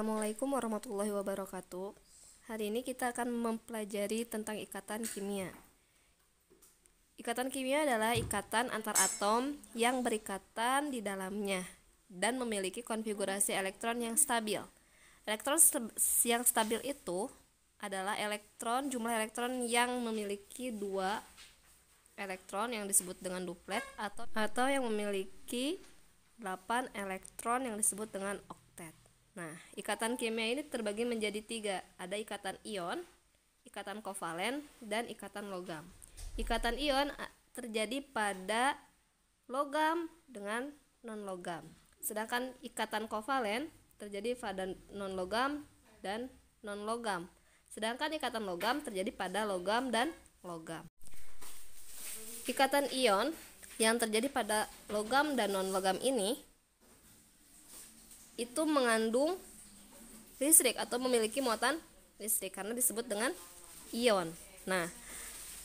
Assalamualaikum warahmatullahi wabarakatuh. Hari ini kita akan mempelajari tentang ikatan kimia. Ikatan kimia adalah ikatan antar atom yang berikatan di dalamnya dan memiliki konfigurasi elektron yang stabil. Elektron yang stabil itu adalah jumlah elektron yang memiliki 2 elektron yang disebut dengan duplet atau yang memiliki 8 elektron yang disebut dengan oktet. Nah, ikatan kimia ini terbagi menjadi 3. Ada ikatan ion, ikatan kovalen, dan ikatan logam. Ikatan ion terjadi pada logam dengan non-logam. Sedangkan ikatan kovalen terjadi pada non-logam dan non-logam. Sedangkan ikatan logam terjadi pada logam dan logam. Ikatan ion yang terjadi pada logam dan non-logam ini itu mengandung listrik atau memiliki muatan listrik karena disebut dengan ion. Nah,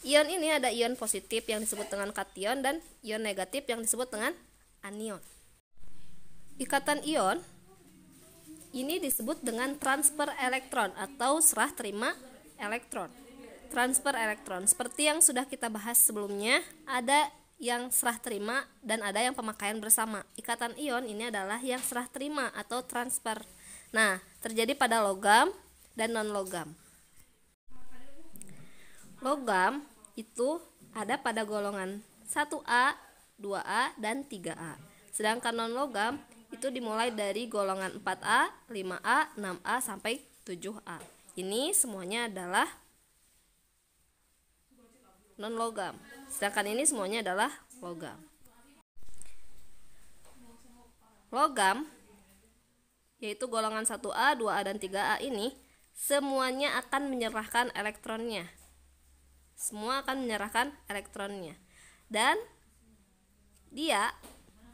ion ini ada ion positif yang disebut dengan kation dan ion negatif yang disebut dengan anion. Ikatan ion ini disebut dengan transfer elektron atau serah terima elektron. Transfer elektron seperti yang sudah kita bahas sebelumnya, ada yang serah terima dan ada yang pemakaian bersama. Ikatan ion ini adalah yang serah terima atau transfer. Nah, terjadi pada logam dan non-logam. Logam itu ada pada golongan 1A, 2A, dan 3A. Sedangkan non-logam itu dimulai dari golongan 4A, 5A, 6A, sampai 7A. Ini semuanya adalah non-logam. Sedangkan ini semuanya adalah logam. Logam, yaitu golongan 1A, 2A, dan 3A ini, semuanya akan menyerahkan elektronnya. Semua akan menyerahkan elektronnya. Dan dia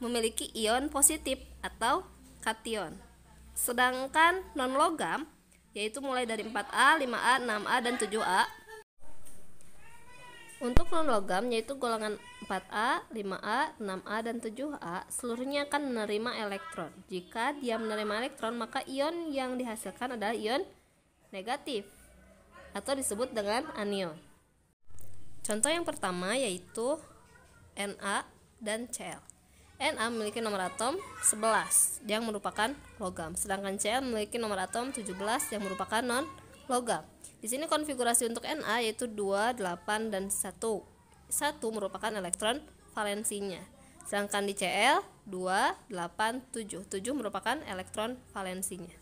memiliki ion positif atau kation. Sedangkan non-logam, yaitu mulai dari 4A, 5A, 6A, dan 7A, untuk non-logam yaitu golongan 4A, 5A, 6A, dan 7A, seluruhnya akan menerima elektron. Jika dia menerima elektron, maka ion yang dihasilkan adalah ion negatif atau disebut dengan anion. Contoh yang pertama yaitu Na dan Cl. Na memiliki nomor atom 11 yang merupakan logam, sedangkan Cl memiliki nomor atom 17 yang merupakan non-logam. Di sini konfigurasi untuk Na yaitu 2, 8, dan 1. 1 merupakan elektron valensinya. Sedangkan di Cl 2, 8, 7. 7 merupakan elektron valensinya.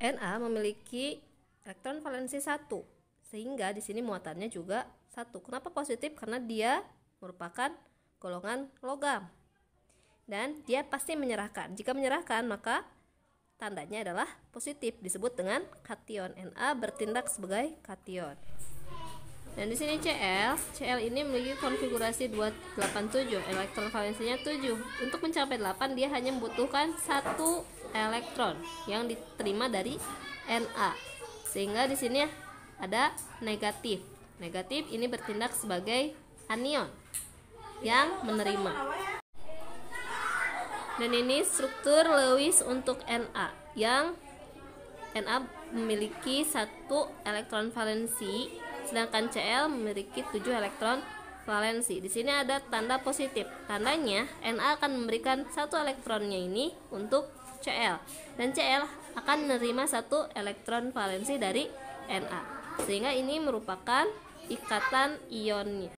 Na memiliki elektron valensi 1, sehingga di sini muatannya juga 1. Kenapa positif? Karena dia merupakan golongan logam. Dan dia pasti menyerahkan. Jika menyerahkan, maka tandanya adalah positif, disebut dengan kation. Na bertindak sebagai kation. Dan di sini Cl ini memiliki konfigurasi 287, elektron valensinya 7. Untuk mencapai 8 dia hanya membutuhkan 1 elektron yang diterima dari Na. Sehingga di sini ada negatif. Negatif ini bertindak sebagai anion yang menerima. Dan ini struktur Lewis untuk Na, yang Na memiliki 1 elektron valensi, sedangkan Cl memiliki 7 elektron valensi. Di sini ada tanda positif. Tandanya Na akan memberikan 1 elektronnya ini untuk Cl, dan Cl akan menerima 1 elektron valensi dari Na. Sehingga ini merupakan ikatan ionnya.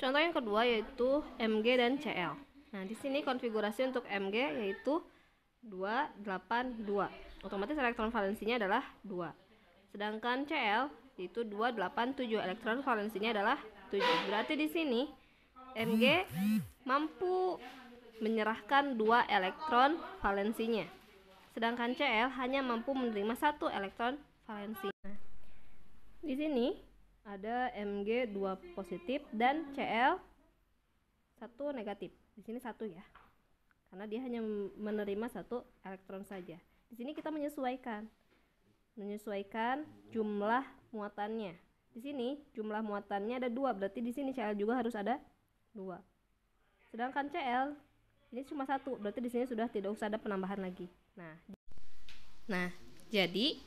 Contoh yang kedua yaitu Mg dan Cl. Nah, di sini konfigurasi untuk Mg yaitu 282. Otomatis elektron valensinya adalah 2. Sedangkan Cl yaitu 287, elektron valensinya adalah 7. Berarti di sini Mg mampu menyerahkan 2 elektron valensinya. Sedangkan Cl hanya mampu menerima 1 elektron valensi. Di sini ada Mg 2 positif dan Cl 1 negatif. Di sini 1 ya, karena dia hanya menerima 1 elektron saja. Di sini kita menyesuaikan jumlah muatannya. Di sini jumlah muatannya ada 2, berarti di sini Cl juga harus ada 2. Sedangkan Cl ini cuma 1, berarti di sini sudah tidak usah ada penambahan lagi. Nah, jadi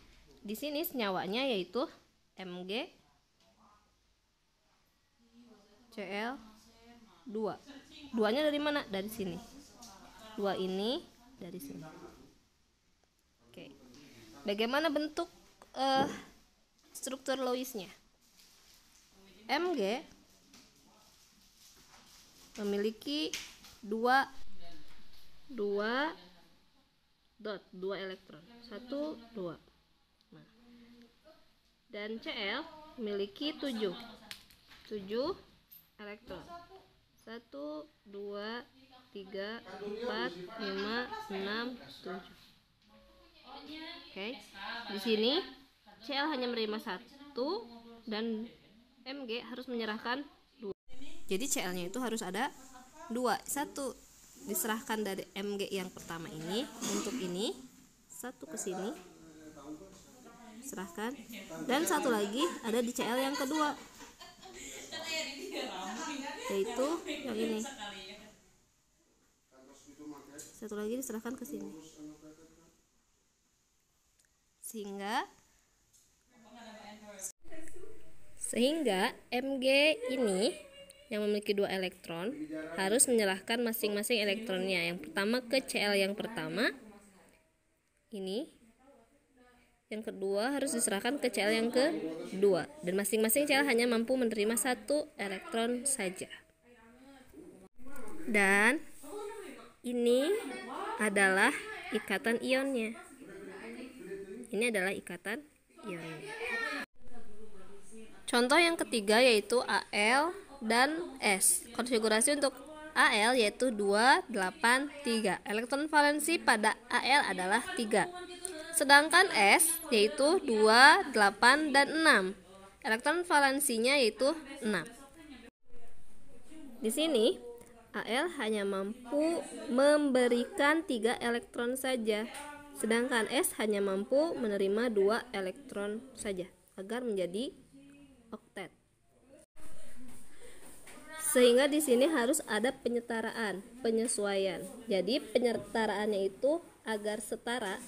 di sini senyawanya yaitu Mg Cl2. Duanya dari mana? Dari sini. Dua ini dari sini. Oke. Bagaimana bentuk struktur Lewisnya? Mg memiliki dua elektron, 1, 2. Nah, dan Cl memiliki 7 elektron, 1, 2, 3, 4, 5, 6, 7. Oke, di sini Cl hanya menerima 1 dan Mg harus menyerahkan 2. Jadi Cl-nya itu harus ada 2. 1 diserahkan dari Mg yang pertama ini untuk ini, 1 ke sini serahkan, dan 1 lagi ada di Cl yang kedua, yaitu yang ini. 1 lagi diserahkan ke sini, sehingga Mg ini yang memiliki 2 elektron harus menyerahkan masing-masing elektronnya. Yang pertama ke Cl yang pertama ini, yang kedua harus diserahkan ke Cl yang kedua, dan masing-masing Cl hanya mampu menerima 1 elektron saja. Dan ini adalah ikatan ionnya. Ini adalah ikatan ionnya. Contoh yang ketiga yaitu Al dan S. Konfigurasi untuk Al yaitu 2, 8, 3. Elektron valensi pada Al adalah 3. Sedangkan S yaitu 2, 8, dan 6. Elektron valensinya yaitu 6. Di sini Al hanya mampu memberikan 3 elektron saja, sedangkan S hanya mampu menerima 2 elektron saja agar menjadi oktet. Sehingga di sini harus ada penyesuaian. Jadi penyetaraannya itu agar setara,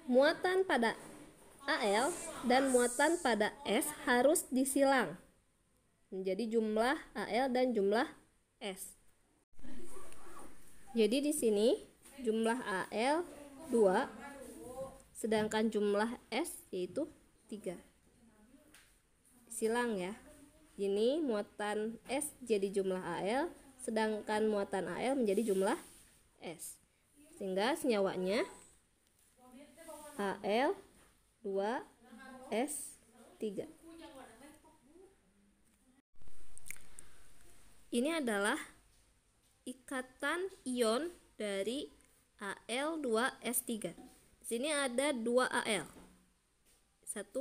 muatan pada Al dan muatan pada S harus disilang menjadi jumlah Al dan jumlah S. Jadi di sini jumlah Al 2, sedangkan jumlah S yaitu 3. Silang ya. Ini muatan S jadi jumlah Al, sedangkan muatan Al menjadi jumlah S. Sehingga senyawanya Al 2 S 3. Ini adalah ikatan ion dari Al 2 S 3. Di sini ada 2 Al. 1,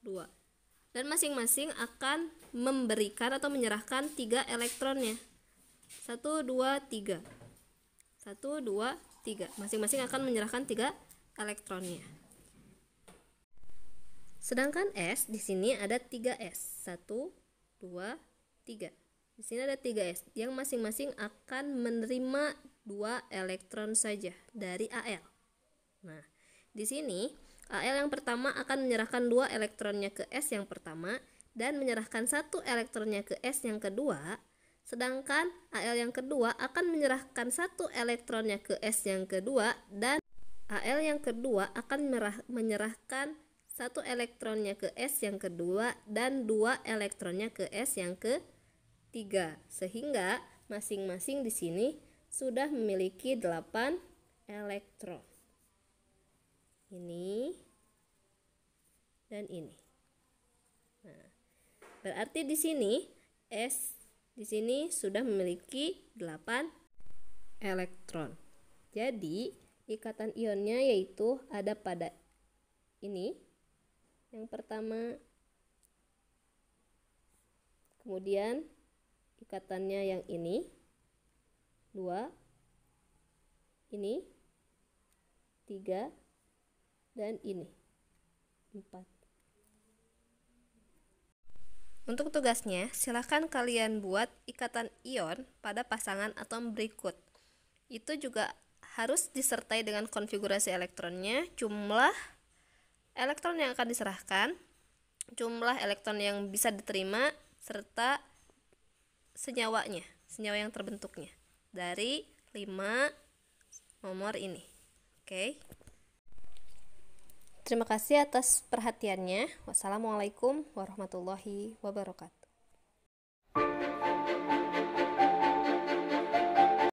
2. Dan masing-masing akan memberikan atau menyerahkan 3 elektronnya. 1, 2, 3. 1, 2, 3. Masing-masing akan menyerahkan 3 elektronnya. Sedangkan S di sini ada 3S. 1, 2, 3. Di sini ada 3S yang masing-masing akan menerima 2 elektron saja dari Al. Nah, di sini Al yang pertama akan menyerahkan 2 elektronnya ke S yang pertama dan menyerahkan 1 elektronnya ke S yang kedua, sedangkan Al yang kedua akan menyerahkan 1 elektronnya ke S yang kedua dan Al yang kedua akan menyerahkan 1 elektronnya ke S yang kedua dan 2 elektronnya ke S yang ketiga, sehingga masing-masing di sini sudah memiliki 8 elektron. Ini dan ini. Nah, berarti di sini S di sini sudah memiliki 8 elektron. Jadi ikatan ionnya yaitu ada pada ini yang pertama, kemudian ikatannya yang ini 2, ini 3, dan ini 4. Untuk tugasnya, silakan kalian buat ikatan ion pada pasangan atom berikut. Itu juga harus disertai dengan konfigurasi elektronnya, jumlah elektron yang akan diserahkan, jumlah elektron yang bisa diterima, serta senyawa yang terbentuknya dari 5 nomor ini. Oke. Terima kasih atas perhatiannya. Wassalamualaikum warahmatullahi wabarakatuh.